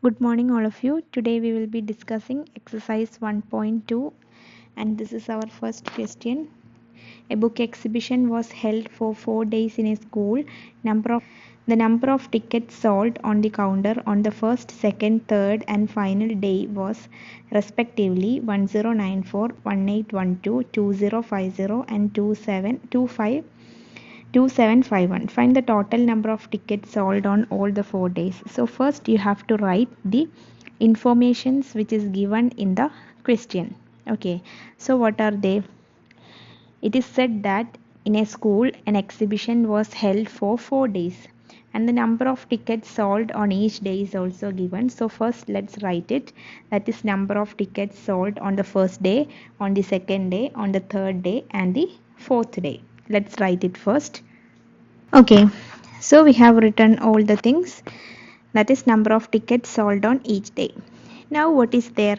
Good morning all of you. Today we will be discussing exercise 1.2 and this is our first question. A book exhibition was held for 4 days in a school. The number of tickets sold on the counter on the first, second, third and final day was respectively 1094, 1812, 2050 and 2751. Find the total number of tickets sold on all the 4 days. So first you have to write the informations which is given in the question. Okay, so what are they? It is said that in a school an exhibition was held for 4 days and the number of tickets sold on each day is also given. So first let's write it, that is number of tickets sold on the first day, on the second day, on the third day and the fourth day. Let's write it first. Okay, so we have written all the things, that is number of tickets sold on each day. Now what is there?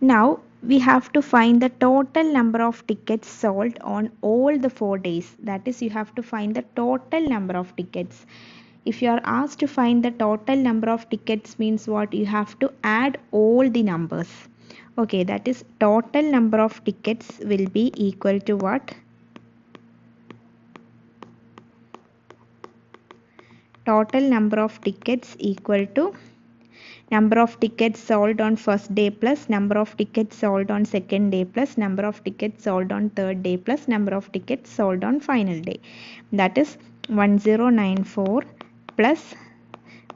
Now we have to find the total number of tickets sold on all the 4 days. That is, you have to find the total number of tickets. If you are asked to find the total number of tickets means what? You have to add all the numbers. Okay, that is total number of tickets will be equal to what? Total number of tickets equal to number of tickets sold on first day plus number of tickets sold on second day plus number of tickets sold on third day plus number of tickets sold on final day. That is 1094 plus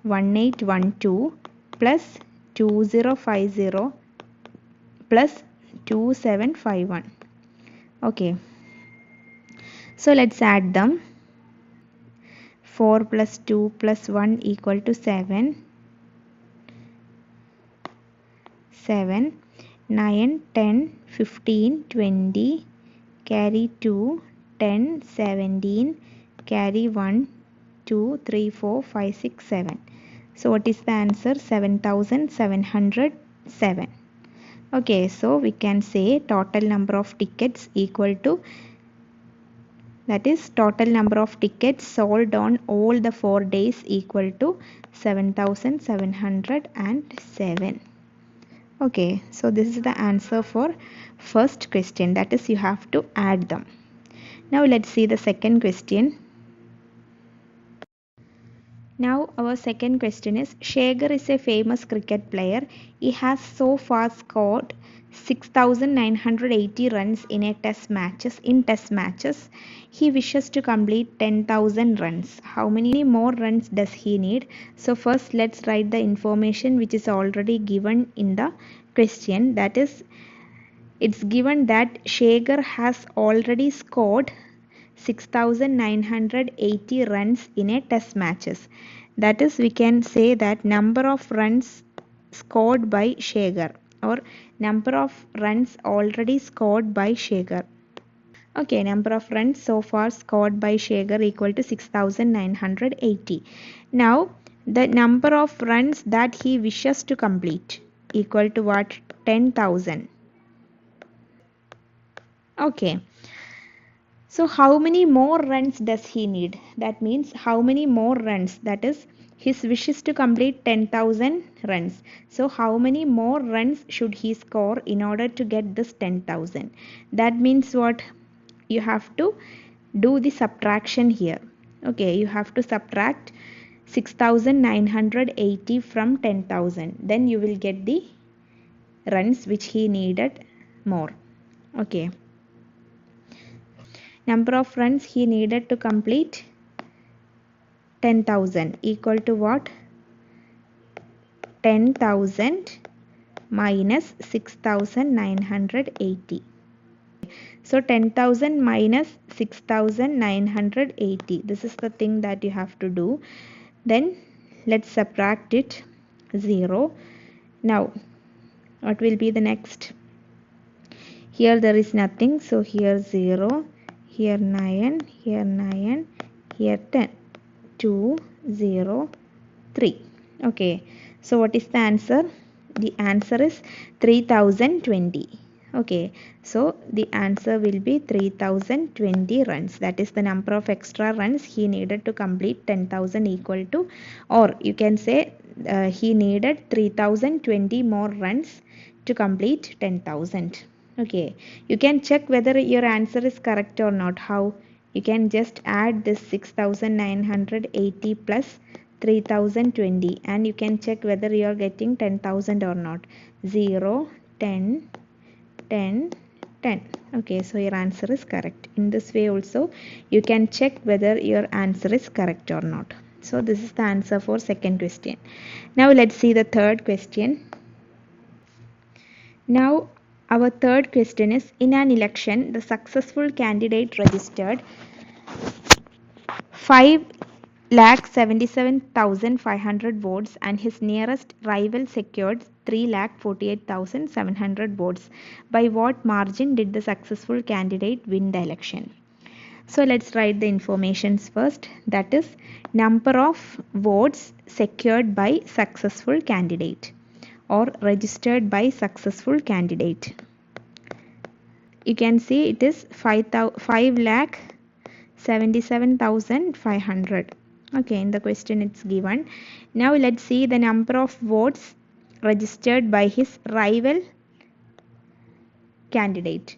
1812 plus 2050 plus 2751. Okay, so let's add them. 4 plus 2 plus 1 equal to 7. 7, 9, 10, 15, 20, carry 2, 10, 17, carry 1, 2, 3, 4, 5, 6, 7. So what is the answer? 7707. Okay, so we can say total number of tickets equal to, that is total number of tickets sold on all the 4 days equal to 7707. Okay, so this is the answer for first question, that is you have to add them. Now let's see the second question. Now our second question is, Shagar is a famous cricket player. He has so far scored 6,980 runs in test matches. He wishes to complete 10,000 runs. How many more runs does he need? So first let's write the information which is already given in the question. That is, it's given that Shagar has already scored 6,980 runs in a test matches. That is, we can say that number of runs scored by Shagar or number of runs already scored by Shagar. Okay, number of runs so far scored by Shagar equal to 6,980. Now the number of runs that he wishes to complete equal to what? 10,000. Okay. So how many more runs does he need? That means how many more runs? That is, his wish is to complete 10,000 runs. So how many more runs should he score in order to get this 10,000? That means what? You have to do the subtraction here. Okay, you have to subtract 6,980 from 10,000. Then you will get the runs which he needed more. Okay. Number of runs he needed to complete 10,000 equal to what? 10,000 minus 6,980. So 10,000 minus 6,980. This is the thing that you have to do. Then let's subtract it 0. Now what will be the next? Here there is nothing. So here 0. Here 9, here 9, here 10, 2, 0, 3. Okay, so what is the answer? The answer is 3020. Okay, so the answer will be 3020 runs. That is the number of extra runs he needed to complete 10,000 equal to, or you can say he needed 3020 more runs to complete 10,000. Okay, you can check whether your answer is correct or not. How? You can just add this 6980 plus 3020 and you can check whether you are getting 10,000 or not. 0, 10, 10, 10. Okay, so your answer is correct. In this way also you can check whether your answer is correct or not. So this is the answer for second question. Now let's see the third question. Now our third question is, in an election the successful candidate registered 5,77,500 votes and his nearest rival secured 3,48,700 votes. By what margin did the successful candidate win the election? So let's write the informations first. That is number of votes secured by successful candidate or registered by successful candidate. You can see it is 5,77,500. Okay, in the question it's given. Now let's see the number of votes registered by his rival candidate.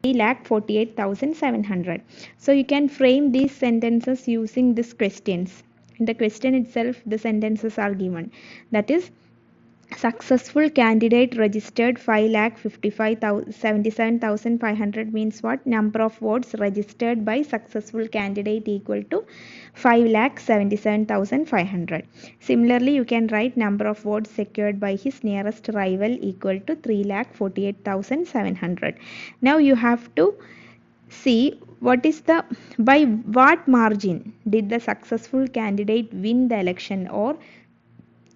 3,48,700. So you can frame these sentences using these questions. In the question itself the sentences are given. That is, successful candidate registered 5,77,500 means what? Number of votes registered by successful candidate equal to 5,77,500. Similarly, you can write number of votes secured by his nearest rival equal to 3,48,700. Now you have to see what is the, by what margin did the successful candidate win the election, or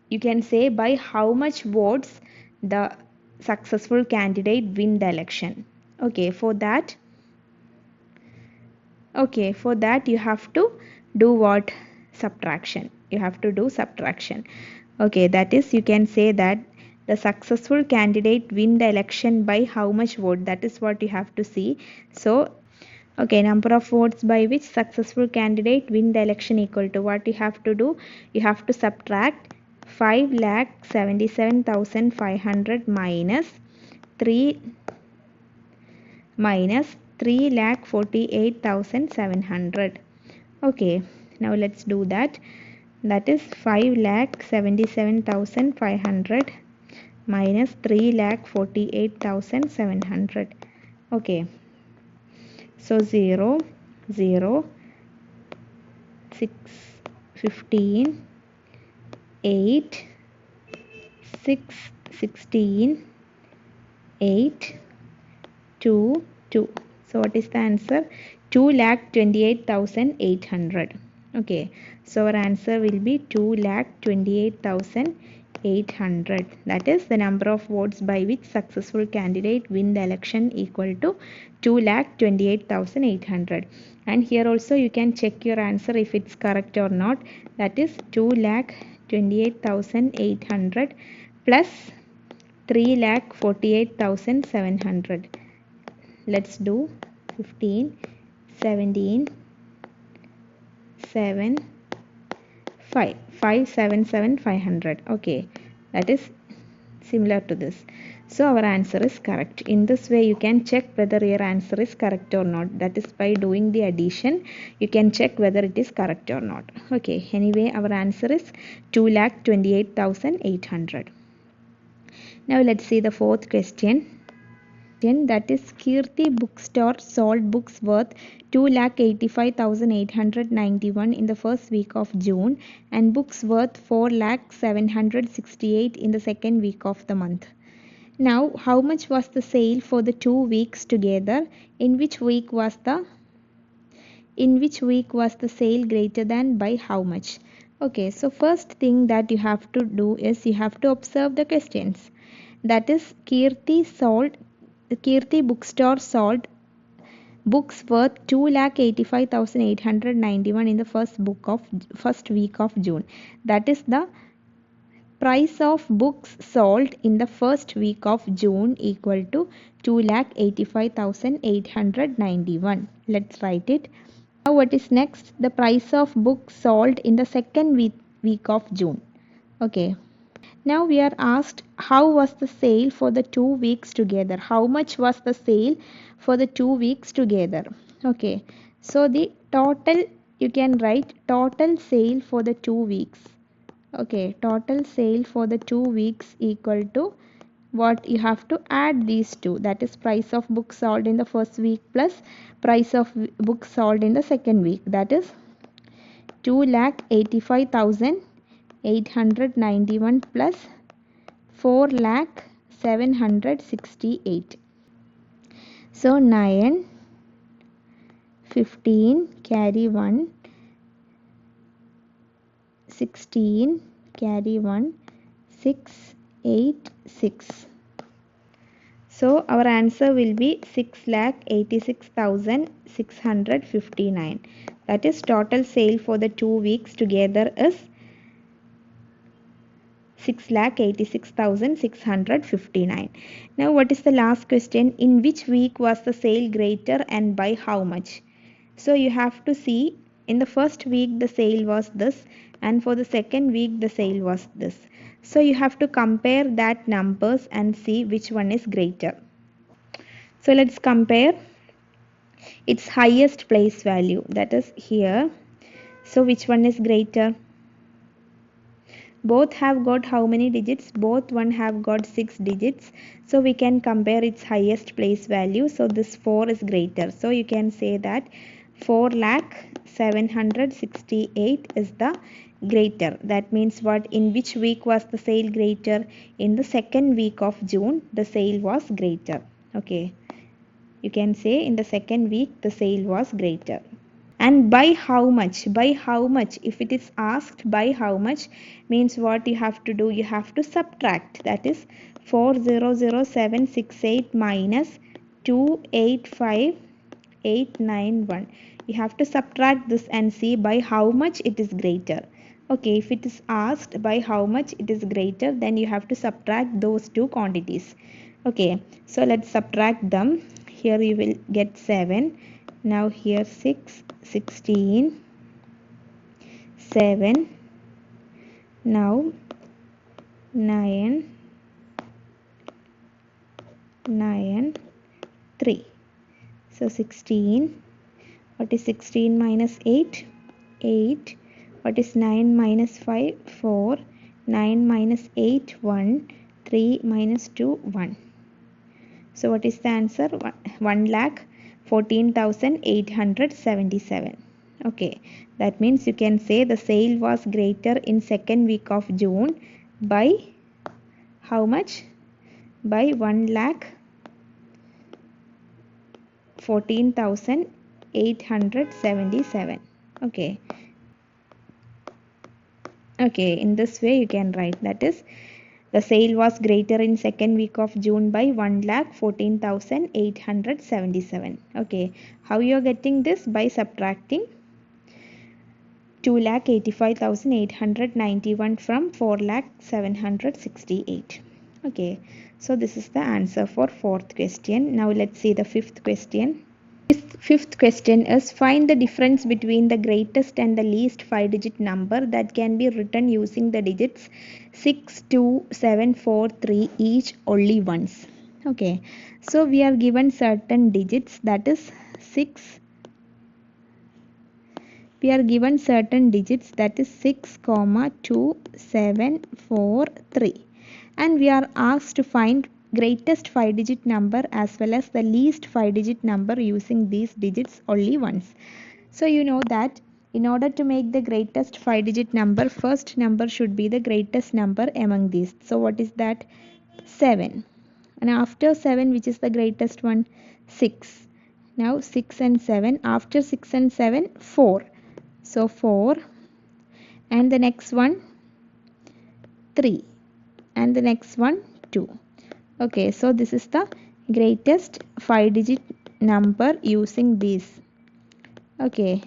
you can say by how much votes the successful candidate win the election. Okay, for that you have to do what? Subtraction. You have to do subtraction. Okay, that is, you can say that the successful candidate win the election by how much vote. That is what you have to see. So okay, number of votes by which successful candidate win the election equal to what you have to do? You have to subtract 5,77,500 minus 3,48,700. Okay, now let's do that. That is 5,77,500 minus 3,48,700. Okay, so 0, 0, 6, 15, 8, 6, 16, 8, 2, 2. So what is the answer? 2,28,800. Okay, so our answer will be 2,28,800. That is the number of votes by which successful candidate win the election equal to 2,28,800. And here also you can check your answer if it's correct or not. That is 2,28,800 plus 3,48,700. Let's do 15, 17, 7, 5, 5,77,500. Okay, that is similar to this. So our answer is correct. In this way you can check whether your answer is correct or not. That is, by doing the addition you can check whether it is correct or not. Okay, anyway our answer is 2,28,800. Now let's see the fourth question. That is, Kirti bookstore sold books worth 2,85,891 in the first week of June and books worth 4,768 in the second week of the month. Now, how much was the sale for the 2 weeks together? In which week was the sale greater than by how much? Okay, so first thing that you have to do is you have to observe the questions. That is, Kirti bookstore sold books worth 2,85,891 in the first week of June. That is, the price of books sold in the first week of June equal to 2,85,891. Let's write it. Now what is next? The price of books sold in the second week of June. Okay. Now we are asked how was the sale for the 2 weeks together. How much was the sale for the 2 weeks together? Okay. So the total, you can write total sale for the 2 weeks. Okay. Total sale for the 2 weeks equal to what? You have to add these two, that is price of books sold in the first week plus price of books sold in the second week, that is 2,85,891 plus 4,768. So 9, 15 carry 1, 16 carry 1, 6, 8, 6. So our answer will be 6,86,659. That is total sale for the 2 weeks together is 6,86,659. Now what is the last question? In which week was the sale greater and by how much? So you have to see, in the first week the sale was this, and for the second week the sale was this. So you have to compare that numbers and see which one is greater. So let's compare its highest place value, that is here. So which one is greater? Both have got how many digits? Both one have got 6 digits. So we can compare its highest place value. So this 4 is greater. So you can say that 4,768 is the greater. That means what? In which week was the sale greater? In the second week of June the sale was greater. Okay. You can say in the second week the sale was greater. And by how much? By how much? If it is asked by how much, means what you have to do? You have to subtract. That is 4,00768 minus 285,891. You have to subtract this and see by how much it is greater. Okay, if it is asked by how much it is greater, then you have to subtract those two quantities. Okay, so let's subtract them. Here you will get 7. Now here 6, 16, 7. Now 9, 9, 3. So 16. What is 16 minus 8? 8. What is 9 minus 5? 4. 9 minus 8? 1. 3 minus 2? 1. So what is the answer? 1,14,877. Okay, that means you can say the sale was greater in second week of June by how much? By 1,14,877. Okay. Okay, in this way you can write, that is the sale was greater in second week of June by 1,14,877. Okay, how you are getting this? By subtracting 2,85,891 from 4,768. Okay, so this is the answer for fourth question. Now let's see the fifth question. Fifth question is find the difference between the greatest and the least 5-digit number that can be written using the digits 6, 2, 7, 4, 3 each only once. Okay, so we are given certain digits, that is 6. We are given certain digits, that is 6, 2, 7, 4, 3, and we are asked to find greatest 5-digit number as well as the least 5-digit number using these digits only once. So you know that in order to make the greatest 5-digit number, first number should be the greatest number among these. So what is that? 7. And after 7, which is the greatest one? 6. Now 6 and 7. After 6 and 7, 4. So 4. And the next one 3. And the next one 2. Okay, so this is the greatest 5-digit number using these. Okay,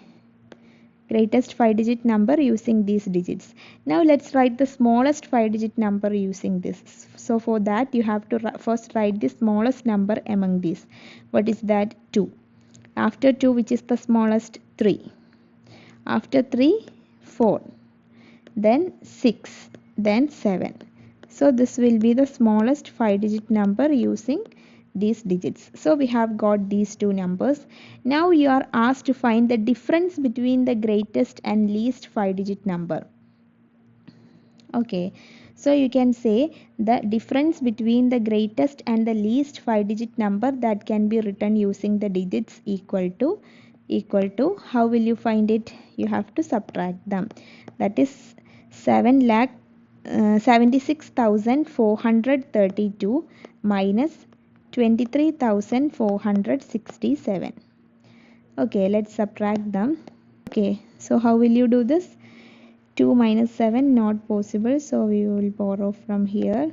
greatest 5-digit number using these digits. Now let's write the smallest 5-digit number using this. So for that you have to first write the smallest number among these. What is that? 2. After 2, which is the smallest? 3. After 3, 4. Then 6. then 7. So this will be the smallest 5-digit number using these digits. So we have got these two numbers. Now you are asked to find the difference between the greatest and least 5-digit number. Okay, so you can say the difference between the greatest and the least 5-digit number that can be written using the digits equal to how will you find it? You have to subtract them. That is 76,432 minus 23,467. Okay, let's subtract them. Okay, so how will you do this? 2 minus 7 not possible, so we will borrow from here.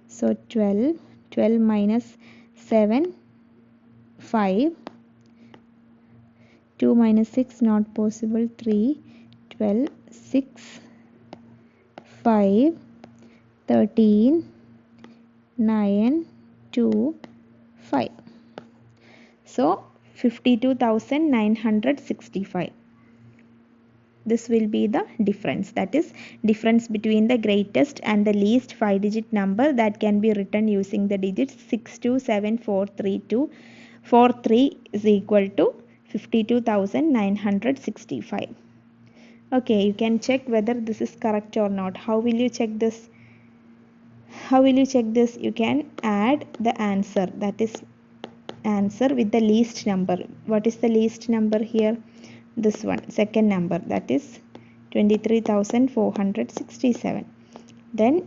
So 12 minus 7 5, 2 minus 6 not possible, 3, 12 6 5 13 9 2 5. So 52,965. This will be the difference, that is difference between the greatest and the least 5-digit number that can be written using the digits 62743243 is equal to 52,965. Okay, you can check whether this is correct or not. How will you check this? You can add the answer, that is answer with the least number. What is the least number here? This one, second number, that is 23,467. Then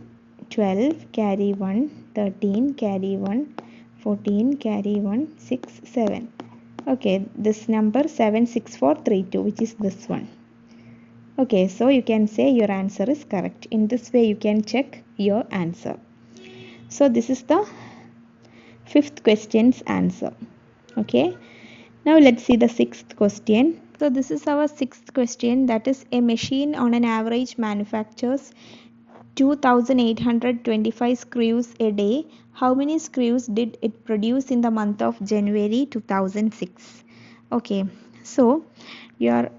12 carry 1, 13 carry 1, 14 carry 1, 6 7. Okay, this number 76432, which is this one. Okay, so you can say your answer is correct. In this way you can check your answer. So this is the 5th question's answer. Okay, now let's see the 6th question. So this is our 6th question, that is a machine on an average manufactures 2,825 screws a day. How many screws did it produce in the month of January 2006? Okay, so your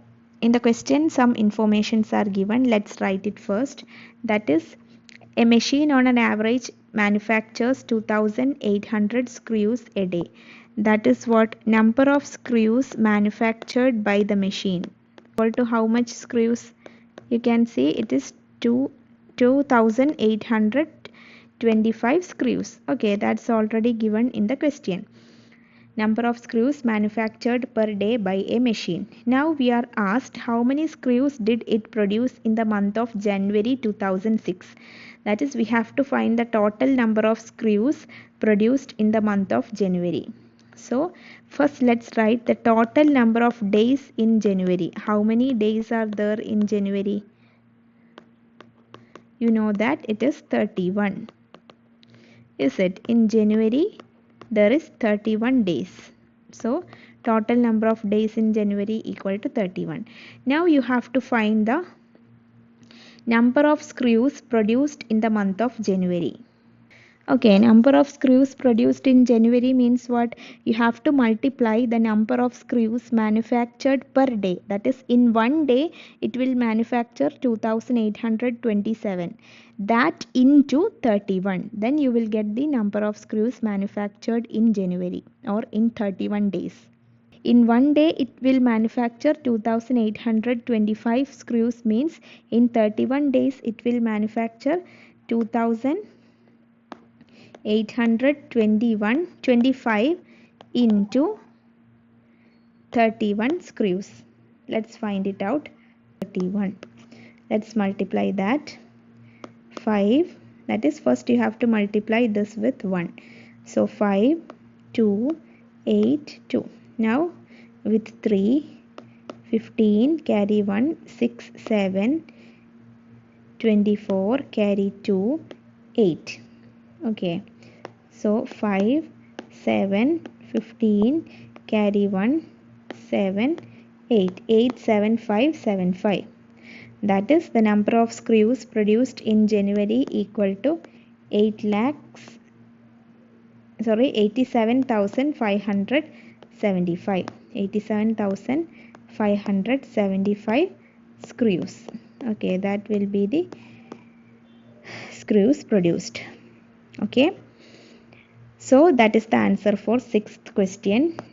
in the question some informations are given. Let's write it first. That is a machine on an average manufactures 2,800 screws a day. That is what number of screws manufactured by the machine. Equal to how much screws? You can see it is 2,825 screws. Okay, that's already given in the question. Number of screws manufactured per day by a machine. Now we are asked how many screws did it produce in the month of January 2006. That is, we have to find the total number of screws produced in the month of January. So first let's write the total number of days in January. How many days are there in January? You know that it is 31. Is it? In January there is 31 days. So total number of days in January equal to 31. Now you have to find the number of screws produced in the month of January. Okay, number of screws produced in January means what? You have to multiply the number of screws manufactured per day. That is, in one day it will manufacture 2,827. That into 31. Then you will get the number of screws manufactured in January or in 31 days. In one day it will manufacture 2,825 screws, means in 31 days it will manufacture 2,825 into 31 screws. Let's find it out. 31. Let's multiply that. 5. That is, first you have to multiply this with 1. So 5, 2, 8, 2. Now with 3, 15 carry 1, 6, 7, 24 carry 2, 8. Okay, so 5, 7, 15 carry 1, 7, 8. 8, 7, 5, 7, 5. That is the number of screws produced in January equal to 87,575. 87,575 screws. Okay, that will be the screws produced. Okay, so that is the answer for sixth question.